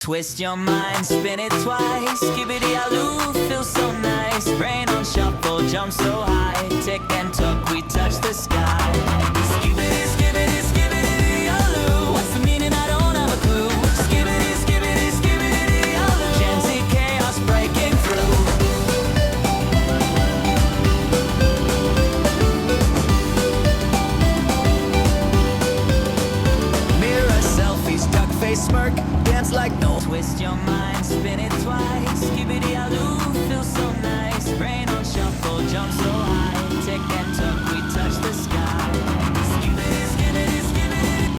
Twist your mind, spin it twice. Skibbity-aloo, feels so nice. Brain on shuffle, jump so high. Tick and took, we touch the sky. Skibbity, skibbity, skibbity-aloo. What's the meaning? I don't have a clue. Skibbity, skibbity, skibbity-aloo. Gen Z chaos breaking through. Mirror selfies, duck face smirk. Dance like no. Twist your mind, spin it twice. Keep